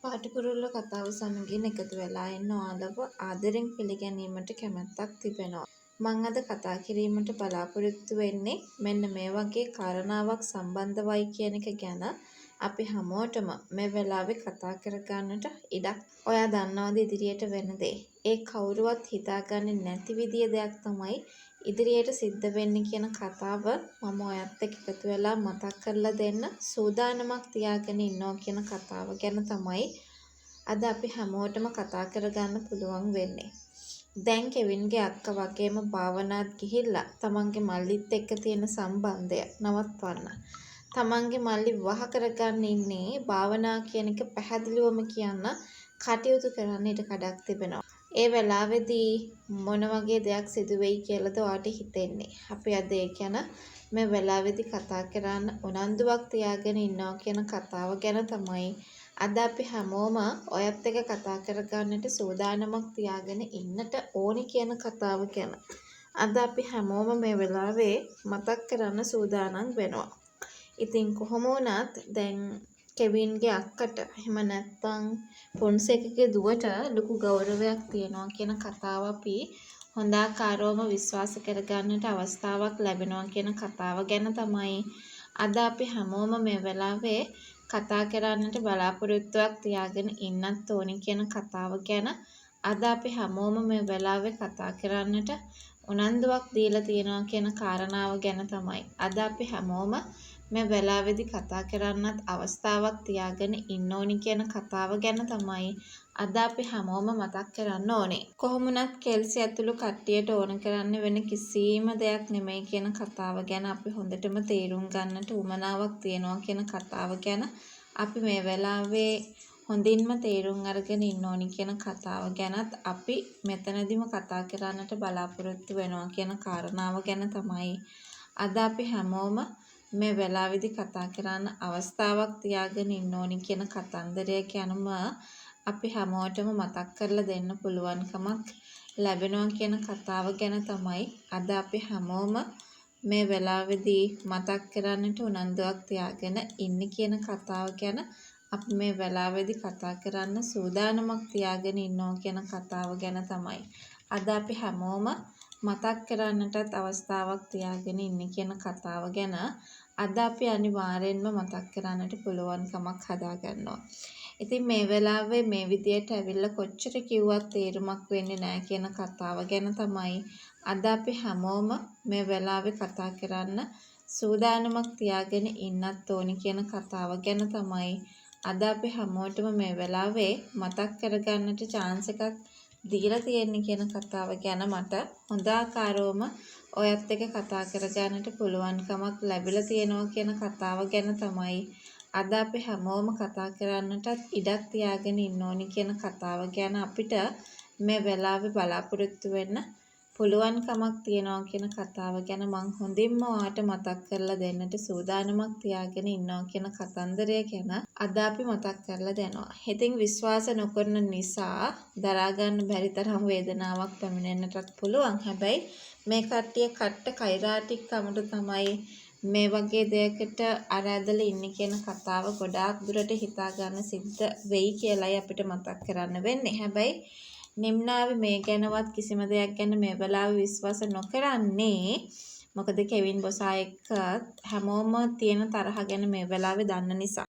පාටිකුරුල්ල කතාව සමගින් එකතු වෙලා ඉන්න ඔයාලව ආදරෙන් පිළිගැනීමට කැමැත්තක් තිබෙනවා. මං අද කතා කිරීමට බලාපොරොත්තු වෙන්නේ මෙන්න මේ වගේ කාරණාවක් සම්බන්ධවයි කියන එක ගැන. අපි හැමෝටම මේ වෙලාවේ කතා කරගන්නට ඉඩක්. ඔයා දන්නවද ඉදිරියට වෙන දේ? ඒ කවුරුවත් හිතාගන්නේ නැති විදිය දෙයක් තමයි ඉදිරියට සිද්ධ වෙන්නේ කියන කතාව මම ඔයත් එක්ක එකතු වෙලා මතක් කරලා දෙන්න සූදානමක් තියාගෙන ඉන්නවා කියන කතාව ගැන තමයි අද අපි හැමෝටම කතා කරගන්න පුළුවන් වෙන්නේ. දැන් කෙවින්ගේ අක්කා වගේම භාවනාත් ගිහිල්ලා තමන්ගේ මල්ලිත් එක්ක තියෙන සම්බන්ධය නවත්වන්න. තමන්ගේ මල්ලි විවාහ කරගන්න ඉන්නේ භාවනා කියන එක පැහැදිලිවම කියන්න කටයුතු කරන්න ඉඩ කඩක් තිබෙනවා. ඒ වෙලාවේදී මොන වගේ දෙයක් සිදු වෙයි කියලාද ඔයාට හිතෙන්නේ? අපි අද ඒ ගැන මේ වෙලාවේදී කතා කරන්න උනන්දුවක් තියාගෙන ඉන්නවා කියන කතාව ගැන තමයි අද අපි හැමෝම ඔයත් එක්ක කතා කරගන්නට සූදානමක් තියාගෙන ඉන්නට ඕනි කියන කතාව ගැන. අද අපි හැමෝම මේ වෙලාවේ මතක් කරන්න සූදානම් වෙනවා. ඉතින් කොහොම වුණත් දැන් කෙවින්ගේ අක්කට එහෙම නැත්නම් පොන්සේකගේ දුවට ලොකු ගෞරවයක් තියෙනවා කියන කතාව අපි හොඳාකාරවම විශ්වාස කරගන්නට අවස්ථාවක් ලැබෙනවා කියන කතාව ගැන තමයි අද අපි හැමෝම මේ වෙලාවේ කතා කරන්නට බලාපොරොත්තුවක් තියාගෙන ඉන්නත් ඕනි කියන කතාව ගැන අද අපි හැමෝම මේ වෙලාවේ කතා කරන්නට උනන්දුවක් දීලා තියෙනවා කියන කාරණාව ගැන තමයි අද අපි හැමෝම මේ වෙලාවේදී කතා කරන්නත් අවස්ථාවක් තියාගෙන ඉන්න ඕනි කියන කතාව ගැන තමයි අද අපි හැමෝම මතක් කරන්න ඕනේ. කොහොම වුණත් කෙල්සි ඇතුළු කට්ටියට ඕන කරන්න වෙන කිසිම දෙයක් නෙමෙයි කියන කතාව ගැන අපි හොඳටම තේරුම් ගන්නට උවමනාවක් තියෙනවා කියන කතාව ගැන අපි මේ වෙලාවේ හොඳින්ම තේරුම් අරගෙන ඉන්න ඕනි කියන කතාව ගැනත් අපි මෙතනදිම කතා කරන්නට බලාපොරොත්තු වෙනවා කියන කාරණාව ගැන තමයි අද අපි හැමෝම මේ වෙලාවේදී කතා කරන්න අවස්ථාවක් තියාගෙන ඉන්න ඕනි කියන කතන්දරය ගැනම අපි හැමෝටම මතක් කරලා දෙන්න පුළුවන්කමක් ලැබෙනවා කියන කතාව ගැන තමයි අද අපි හැමෝම මේ වෙලාවේදී මතක් කරන්නට උනන්දුවක් තියාගෙන ඉන්නේ කියන කතාව ගැන අපි මේ වෙලාවේදී කතා කරන්න සූදානමක් තියාගෙන ඉන්නවා කියන කතාව ගැන තමයි අද අපි හැමෝම මතක් කරන්නටත් අවස්ථාවක් තියාගෙන ඉන්නේ කියන කතාව ගැන අද අපි අනිවාර්යෙන්ම මතක් කරන්නට පුළුවන්කමක් හදාගන්නවා. ඉතින් මේ වෙලාවේ මේ විදියට ඇවිල්ලා කොච්චර කිව්වත් තේරුමක් වෙන්නේ නැහැ කියන කතාව ගැන තමයි අද අපි හැමෝම මේ වෙලාවේ කතා කරන්න සූදානමක් තියාගෙන ඉන්නත් ඕනි කියන කතාව ගැන තමයි අද අපි හැමෝටම මේ වෙලාවේ මතක් කරගන්නට chance එකක් දීලා තියෙන්නේ කියන කතාව ගැන මට හොඳ ආකාරවම ඔයත් එක්ක කතා කරගන්නට පුළුවන්කමක් ලැබිලා තියෙනවා කියන කතාව ගැන තමයි අද අපි හැමෝම කතා කරන්නටත් ඉඩක් තියාගෙන ඉන්න ඕනි කියන කතාව ගැන අපිට මේ වෙලාවේ බලාපොරොත්තු වෙන්න පුළුවන්කමක් තියෙනවා කියන කතාව ගැන මම හොඳින්ම ඔයාට මතක් කරලා දෙන්නට සූදානමක් තියාගෙන ඉන්නවා කියන කතන්දරය ගැන අද අපි මතක් කරලා දෙනවා. ඉතින් විශ්වාස නොකරන නිසා දරා ගන්න බැරි තරම් වේදනාවක් පැමිණෙන්නටත් පුළුවන්. හැබැයි මේ කට්ටිය කට්ට කෛරාටිකමට තමයි මේ වගේ දෙයකට අර ඇදලා ඉන්නේ කියන කතාව ගොඩාක් දුරට හිතා ගන්න සිද්ධ වෙයි කියලායි අපිට මතක් කරන්න වෙන්නේ. හැබැයි නිම්නාවේ මේ ගැනවත් කිසිම දෙයක් ගැන මේ වෙලාවේ විශ්වාස නොකරන්නේ මොකද කෙවින් බොසා එක්ක හැමෝම තියෙන තරහ ගැන මේ වෙලාවේ දන්න නිසා.